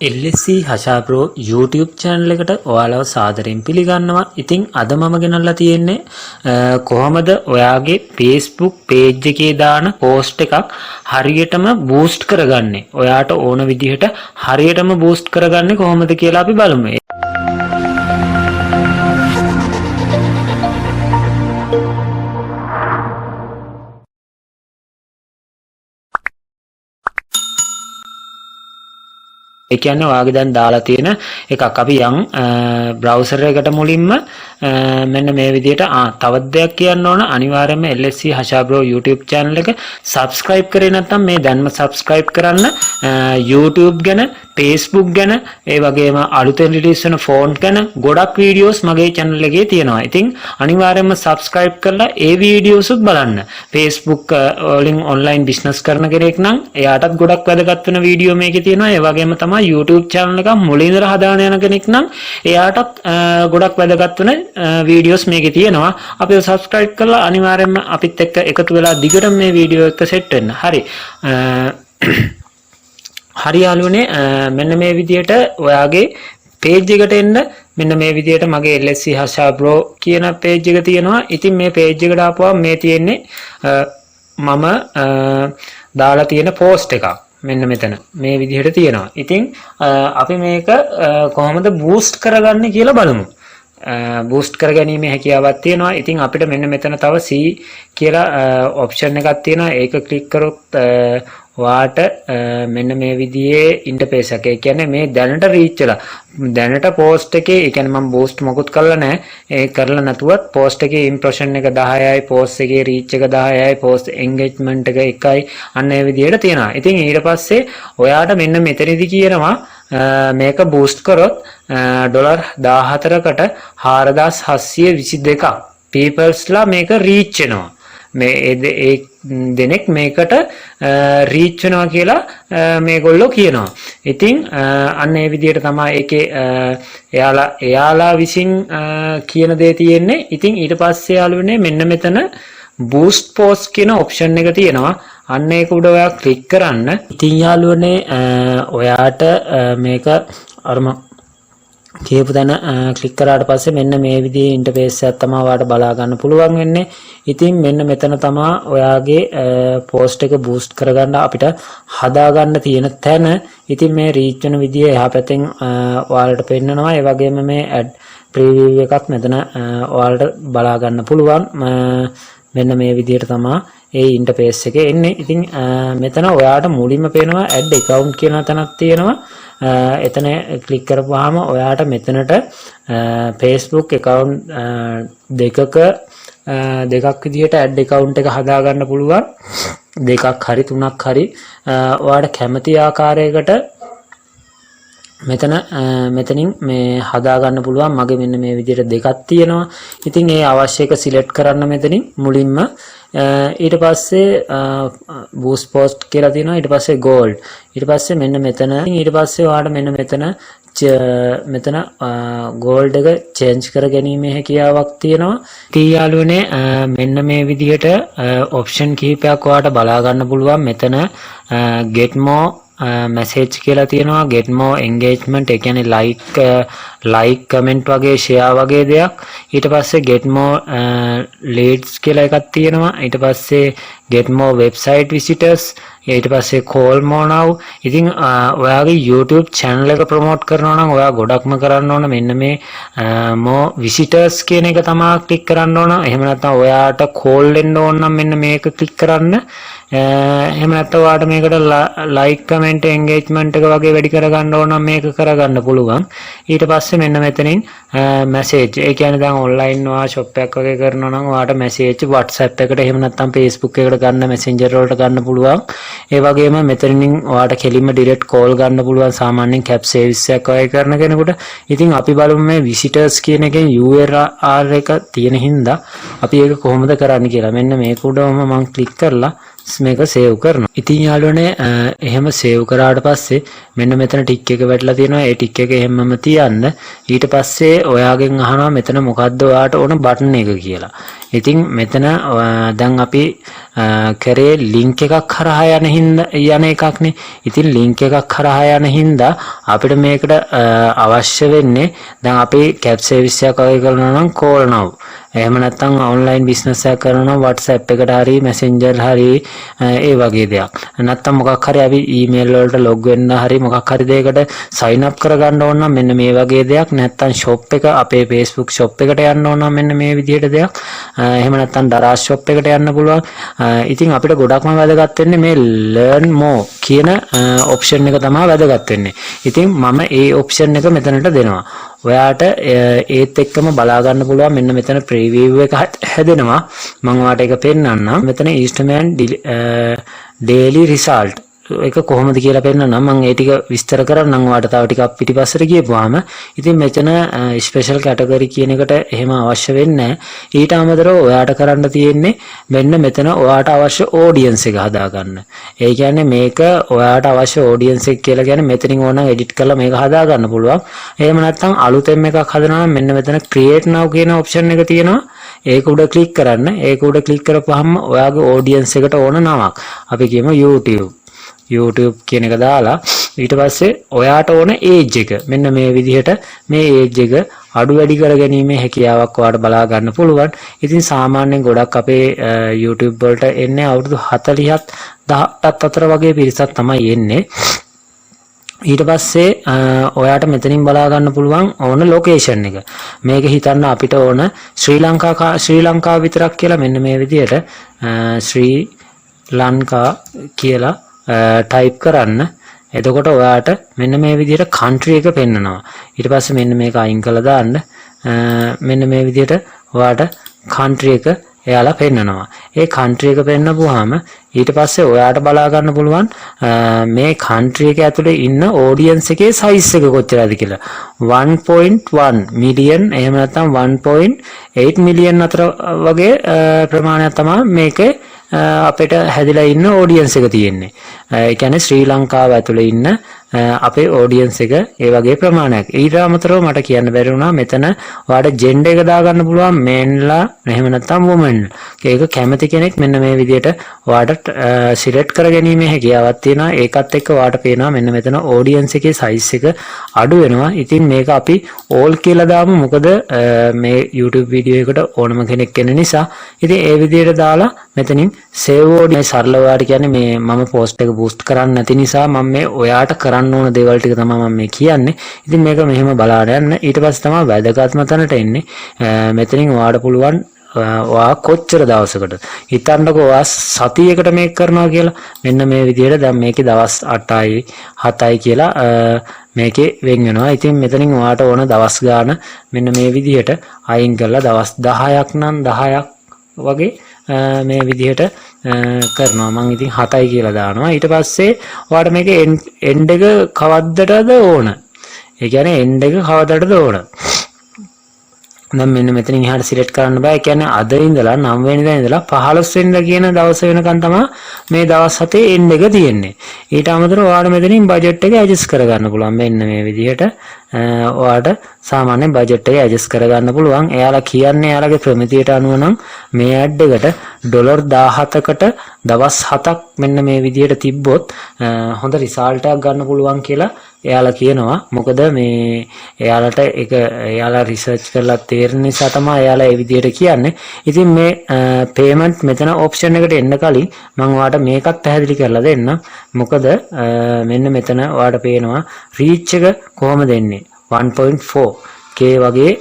LSC හෂා pro YouTube channel එකට ඔයාලව සාදරයෙන් පිළිගන්නවා. ඉතින් අද මම ගෙනල්ලා තියෙන්නේ කොහොමද ඔයාගේ Facebook page එකේ දාන post එකක් හරියටම boost කරගන්නේ. ඔයාට ඕන විදිහට හරියටම boost කරගන්නේ කොහොමද කියලා අපි බලමු. ඒ කියන්නේ ඔයාගේ දැන් දාලා තියෙන එකක් අපි යන් බ්‍රවුසර් එකට මුලින්ම මෙන්න මේ විදිහට තවත් දෙයක් කියන්න ඕන අනිවාර්යයෙන්ම LSC හෂාබ්‍රෝ YouTube channel එක subscribe කරේ නැත්නම් මේ දැන්ම subscribe කරන්න YouTube ගැන Facebook ගැන ඒ වගේම අලුතෙන් රිලීස් වෙන ෆෝන්ට් ගැන ගොඩක් වීඩියෝස් මගේ channel එකේ තියෙනවා. ඉතින් අනිවාර්යයෙන්ම subscribe කරලා ඒ වීඩියෝස් උත් බලන්න. Facebook වලින් online business කරන කෙනෙක් නම් එයාටත් ගොඩක් වැදගත් වෙන වීඩියෝ මේකේ තියෙනවා. ඒ වගේම තමයි YouTube channel එක මුලින් ඉඳලා හදාගෙන යන කෙනෙක් නම් එයාටත් ගොඩක් වැදගත් වෙන වීඩියෝස් මේකේ තියෙනවා. අපිව subscribe කරලා අනිවාර්යයෙන්ම අපිත් එක්ක එකතු වෙලා දිගටම මේ වීඩියෝ එක සෙට් වෙන්න. හරි. හරි යාළුවනේ මෙන්න මේ විදිහට ඔයාගේ page එකට එන්න මෙන්න මේ විදිහට මගේ LSC හෂා බ්‍රෝ කියන page එක තියෙනවා. ඉතින් මේ page එකට ආපුවම මේ තියෙන්නේ මම දාලා තියෙන post එකක්. මෙන්න මෙතන මේ විදිහට තියෙනවා. ඉතින් අපි මේක කොහොමද boost කරගන්නේ කියලා බලමු. boost කරගැනීමේ හැකියාවක් තියෙනවා. ඉතින් අපිට මෙන්න මෙතන තව C කියලා option එකක් තියෙනවා. ඒක click කරොත් වාට මෙන්න මේ විදිහේ ඉන්ටර්ෆේස් එක. ඒ කියන්නේ මේ දැනට රීච් වෙලා දැනට post එකේ ඒ කියන්නේ මම boost මොකුත් කරලා නැහැ. ඒ කරලා නැතුවත් post එකේ impression එක 10යි, post එකේ reach එක 10යි, post engagement එක 1යි අන්න ඒ විදිහට තියෙනවා. ඉතින් ඊට පස්සේ ඔයාට මෙන්න මෙතනදී කියනවා මේක boost කරොත් $14කට 4722ක් peoplesලා මේක reach වෙනවා. මේ දෙනෙක් මේකට රීච් වෙනවා කියලා මේගොල්ලෝ කියනවා. ඉතින් අන්න ඒ විදිහට තමයි ඒකේ එයාලා විසින් කියන දේ තියෙන්නේ. ඉතින් ඊට පස්සේ යාළුවනේ මෙන්න මෙතන boost post කියන option එක තියෙනවා. අන්න ඒක උඩ ඔයා ක්ලික් කරන්න. ඉතින් යාළුවනේ ඔයාට මේක අරම කියපු තැන ක්ලික් කරාට පස්සේ මෙන්න මේ විදිහේ ඉන්ටර්ෆේස් එකක් තමයි ඔයාලට බලා ගන්න පුළුවන් වෙන්නේ. ඉතින් මෙන්න මෙතන තමයි ඔයාගේ post එක boost කරගන්න අපිට හදා ගන්න තියෙන තැන. ඉතින් මේ reach වෙන විදිය එහා පැත්තෙන් ඔයාලට පෙන්නනවා. ඒ වගේම මේ add preview එකක් මෙතන ඔයාලට බලා ගන්න පුළුවන්. මෙන්න මේ විදිහට තමයි ඒ ඉන්ටර්ෆේස් එකේ එන්නේ. ඉතින් මෙතන ඔයාට මුලින්ම පේනවා add account කියන තැනක් තියෙනවා. එතන ක්ලික් කරපුවාම ඔයාට මෙතනට Facebook account දෙකක් විදිහට add account එක හදා ගන්න පුළුවන්. දෙකක් හරි තුනක් හරි ඔයාට කැමති ආකාරයකට මෙතනින් මේ හදා ගන්න පුළුවන්. මගේ මෙන්න මේ විදිහට දෙකක් තියෙනවා. ඉතින් ඒ අවශ්‍ය එක සිලෙක්ට් කරන්න මෙතනින් මුලින්ම. ඊට පස්සේ boost post කියලා තියෙනවා. ඊට පස්සේ gold. ඊට පස්සේ මෙන්න මෙතන. ඊට පස්සේ ඔයාලට මෙන්න මෙතන gold එක change කර ගැනීමේ හැකියාවක් තියෙනවා. ඉතින් යාළුවනේ මෙන්න මේ විදිහට option කිහිපයක් ඔයාලට බලා ගන්න පුළුවන්. මෙතන get more message කියලා තියෙනවා. get more engagement ඒ කියන්නේ like comment වගේ share වගේ දෙයක්. ඊට පස්සේ get more leads කියලා එකක් තියෙනවා. ඊට පස්සේ get more website visitors. ඊට පස්සේ call more now. ඉතින් ඔයාගේ YouTube channel එක promote කරනවා නම් ඔයා ගොඩක්ම කරන්න ඕන මෙන්න මේ more visitors කියන එක තමයි click කරන්න ඕන. එහෙම නැත්නම් ඔයාට call එන්න ඕන නම් මෙන්න මේක click කරන්න. එහෙම නැත්නම් ඔයාට මේකට like comment engagement එක වගේ වැඩි කරගන්න ඕන නම් මේක කරගන්න පුළුවන්. ඊට පස්සේ මෙන්න මෙතනින් message ඒ කියන්නේ දැන් online ඔයා shop එකක් වගේ කරනවා නම් ඔයාට message WhatsApp එකට එහෙම නැත්නම් Facebook එකට ගන්න messenger වලට ගන්න පුළුවන්. ඒ වගේම මෙතනින් ඔයාට කෙලින්ම direct call ගන්න පුළුවන් සාමාන්‍යයෙන් cap service එකක් වගේ කරන කෙනෙකුට. ඉතින් අපි බලමු මේ visitors කියන එකෙන් URL එක තියෙන හින්දා අපි ඒක කොහොමද කරන්නේ කියලා. මෙන්න මේක උඩම මම ක්ලික් කරලා මේක සේව් කරනවා. ඉතින් යාළුවනේ එහෙම සේව් කරාට පස්සේ මෙන්න මෙතන ටික් එක වැටලා තියෙනවා. ඒ ටික් එක එහෙමම තියන්න. ඊට පස්සේ ඔයාගෙන් අහනවා මෙතන මොකද්ද ඔයාට ඕන බටන් එක කියලා. ඉතින් මෙතන දැන් අපි කරේ ලින්ක් එකක් හරහා යන එකක්නේ. ඉතින් ලින්ක් එකක් හරහා යන හින්දා අපිට මේකට අවශ්‍ය වෙන්නේ දැන් අපි කැබ් සර්විස් එකක් වගේ කරනවා නම් call now. එහෙම නැත්නම් ඔන්ලයින් බිස්නස් එකක් කරනවා නම් WhatsApp එකට හරි Messenger හරි ඒ වගේ දෙයක්. නැත්නම් මොකක් හරි අපි email වලට log වෙන්න හරි මොකක් හරි දෙයකට sign up කරගන්න ඕන නම් මෙන්න මේ වගේ දෙයක්. නැත්නම් shop එක අපේ Facebook shop එකට යන්න ඕන නම් මෙන්න මේ විදිහට දෙයක්. එහෙම නැත්නම් Daraz shop එකට යන්න පුළුවන්. ඉතින් අපිට ගොඩක්ම වැදගත් වෙන්නේ මේ learn more කියන option එක තමයි වැදගත් වෙන්නේ. ඉතින් මම ඒ option එක මෙතනට දෙනවා. ඔයාට ඒත් එක්කම බලා ගන්න පුළුවන් මෙන්න මෙතන preview එක හැදෙනවා. මම ඔයාලට ඒක පෙන්නන්නම්. මෙතන Eastman daily result එක කොහොමද කියලා පෙන්නන්නම්. මම ඒ ටික විස්තර කරන්නම් ඔයාලට තව ටිකක් පිටිපස්සට ගියපුවාම. ඉතින් මෙතන special category කියන එකට එහෙම අවශ්‍ය වෙන්නේ නැහැ. ඊට අමතරව ඔයාට කරන්න තියෙන්නේ මෙන්න මෙතන ඔයාට අවශ්‍ය audience එක හදාගන්න. ඒ කියන්නේ මේක ඔයාට අවශ්‍ය audience එක කියලා කියන්නේ මෙතනින් ඕනනම් edit කරලා මේක හදාගන්න පුළුවන්. එහෙම නැත්නම් අලුතෙන් එකක් හදනවා නම් මෙන්න මෙතන create now කියන option එක තියෙනවා. ඒක උඩ ක්ලික් කරන්න. ඒක උඩ ක්ලික් කරපුවාම ඔයාගේ audience එකට ඕන නමක්. අපි කියමු YouTube කියන එක දාලා ඊට පස්සේ ඔයාට ඕන age එක මෙන්න මේ විදිහට මේ age එක අඩු වැඩි කර ගැනීමේ හැකියාවක් ඔයාලට බලා ගන්න පුළුවන්. ඉතින් සාමාන්‍යයෙන් ගොඩක් අපේ YouTube වලට එන්නේ අවුරුදු 40ත් 18ත් අතර වගේ පිරිසක් තමයි එන්නේ. ඊට පස්සේ ඔයාට මෙතනින් බලා ගන්න පුළුවන් ඕන ලොකේෂන් එක. මේක හිතන්න අපිට ඕන ශ්‍රී ලංකාව විතරක් කියලා මෙන්න මේ විදිහට ශ්‍රී ලංකා කියලා ටයිප් කරන්න. එතකොට ඔයාට මෙන්න මේ විදිහට country එක පෙන්නනවා. ඊට පස්සේ මෙන්න මේක අයින් කරලා දාන්න. මෙන්න මේ විදිහට ඔයාට country එක එයාලා පෙන්නනවා. ඒ country එක පෙන්නපුවාම ඊට පස්සේ ඔයාට බලා ගන්න පුළුවන් මේ country එක ඇතුලේ ඉන්න audience එකේ size එක කොච්චරද කියලා. 1.1 million එහෙම නැත්නම් 1.8 million අතර වගේ ප්‍රමාණයක් තමයි මේකේ අපිට හැදිලා ඉන්න audience එක තියෙන්නේ. ඒ කියන්නේ ශ්‍රී ලංකාව ඇතුලේ ඉන්න අපේ audience එක ඒ වගේ ප්‍රමාණයක්. ඊට අමතරව මට කියන්න බැරි වුණා මෙතන ඔයාලට gender එක දාගන්න පුළුවන් menලා එහෙම නැත්නම් women. ඒක කැමති කෙනෙක් මෙන්න මේ විදිහට ඔයාලට select කරගැනීමේ හැකියාවක් තියෙනවා. ඒකත් එක්ක ඔයාලට පේනවා මෙන්න මෙතන audience එකේ size එක අඩු වෙනවා. ඉතින් මේක අපි all කියලා දාමු. මොකද මේ YouTube වීඩියෝ එකට ඕනම කෙනෙක් එන නිසා. ඉතින් ඒ විදිහට දාලා මෙතනින් save audience සරලව ඔයාලට කියන්නේ මේ මම post එක boost කරන්න නැති නිසා මම මේ ඔයාට කරන්න ඕන දේවල් ටික තමයි මම මේ කියන්නේ. ඉතින් මේක මෙහෙම බලාගෙන යන්න. ඊට පස්සේ තමයි වැදගත්ම තැනට එන්නේ. මෙතනින් ඔයාට පුළුවන් ඔයා කොච්චර දවසකට හිතන්නකෝ ඔයා සතියකට මේක කරනවා කියලා. මෙන්න මේ විදිහට දැන් මේකේ දවස් 8යි 7යි කියලා මේකේ වෙන් වෙනවා. ඉතින් මෙතනින් ඔයාට ඕන දවස් ගාන මෙන්න මේ විදිහට අයින් කරලා දවස් 10ක් නම් 10ක් වගේ මේ විදිහට කරනවා. මම ඉතින් 7යි කියලා දානවා. ඊට පස්සේ ඔයාලට මේකේ end එක කවද්දටද ඕන. ඒ කියන්නේ end එක කවදටද ඕන. දැන් මෙන්න මෙතනින් එහාට සිලෙක්ට් කරන්න බෑ. ඒ කියන්නේ අද ඉඳලා 9 වෙනිදා ඉඳලා 15 වෙනිදා කියන දවස වෙනකන් තමයි මේ දවස් 7 end එක තියෙන්නේ. ඊට අමතරව ඔයාලා මෙතනින් බජට් එක ඇඩ්ජස්ට් කරගන්න පුළුවන්. මෙන්න මේ විදිහට ඔයාලට සාමාන්‍ය බජට් එක ඇඩ්ජස්ට් කරගන්න පුළුවන්. එයාලා කියන්නේ එයාලගේ ප්‍රමිතියට අනුව නම් මේ ඇඩ් එකට $17කට දවස් 7ක් මෙන්න මේ විදිහට තිබ්බොත් හොඳ රිසල්ට් එකක් ගන්න පුළුවන් කියලා එයාලා කියනවා. මොකද මේ එයාලට ඒක එයාලා රිසර්ච් කරලා තේරෙන නිසා තමයි එයාලා ඒ විදිහට කියන්නේ. ඉතින් මේ පේමන්ට් මෙතන ඔප්ෂන් එකට එන්න කලින් මම ඔයාලට මේකත් පැහැදිලි කරලා දෙන්නම්. මොකද මෙන්න මෙතන ඔයාලට පේනවා රීච් එක කොහොමද එන්නේ 1.4k වගේ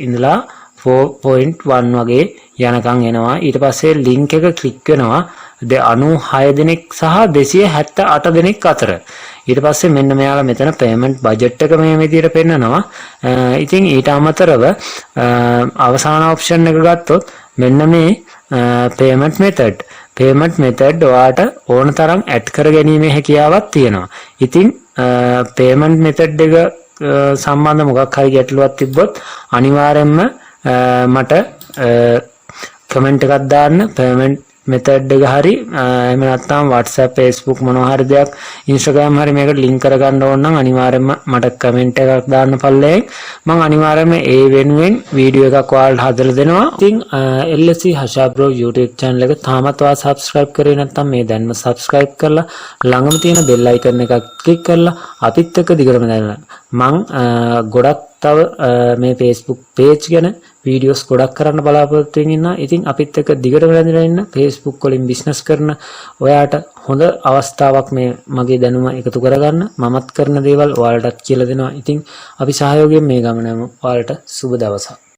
ඉඳලා 4.1 වගේ යනකම් එනවා. ඊට පස්සේ ලින්ක් එක ක්ලික් වෙනවා 96 දෙනෙක් සහ 278 දෙනෙක් අතර. ඊට පස්සේ මෙන්න මෙයාලා මෙතන පේමන්ට් බජට් එක මේ විදිහට පෙන්නනවා. ඉතින් ඊට අමතරව අවසාන ඔප්ෂන් එක ගත්තොත් මෙන්න මේ payment method ඔයාට ඕන තරම් ඇඩ් කර ගැනීමේ හැකියාවක් තියෙනවා. ඉතින් payment method එක සම්බන්ධ මොකක් හරි ගැටලුවක් තිබ්බොත් අනිවාර්යයෙන්ම මට කමෙන්ට් එකක් දාන්න. payment මෙතඩ් එක හරි එහෙම නැත්නම් WhatsApp Facebook මොනවා හරි දෙයක් Instagram හරි මේකට ලින්ක් කරගන්න ඕන නම් අනිවාර්යයෙන්ම මට කමෙන්ට් එකක් දාන්න පල්ලෙන් මම අනිවාර්යයෙන්ම ඒ වෙනුවෙන් වීඩියෝ එකක් ඔයාලට හදලා දෙනවා. ඉතින් LSC හෂා බ්‍රෝ YouTube channel එක තාමත් ඔයා subscribe කරේ නැත්නම් මේ දැන්ම subscribe කරලා ළඟම තියෙන bell icon එකක් click කරලා අපිත් එක්ක දිගටම දැනගන්න. මම ගොඩක් තව මේ Facebook page ගැන වීඩියෝස් ගොඩක් කරන්න බලාපොරොත්තු වෙමින් ඉන්නවා. ඉතින් අපිත් එක්ක දිගටම රැඳිලා ඉන්න Facebook වලින් බිස්නස් කරන ඔයාට හොඳ අවස්ථාවක් මේ මගේ දැනුම එකතු කරගන්න. මමත් කරන දේවල් ඔයාලටත් කියලා දෙනවා. ඉතින් අපි සහයෝගයෙන් මේ ගමන යමු. ඔයාලට සුබ දවසක්.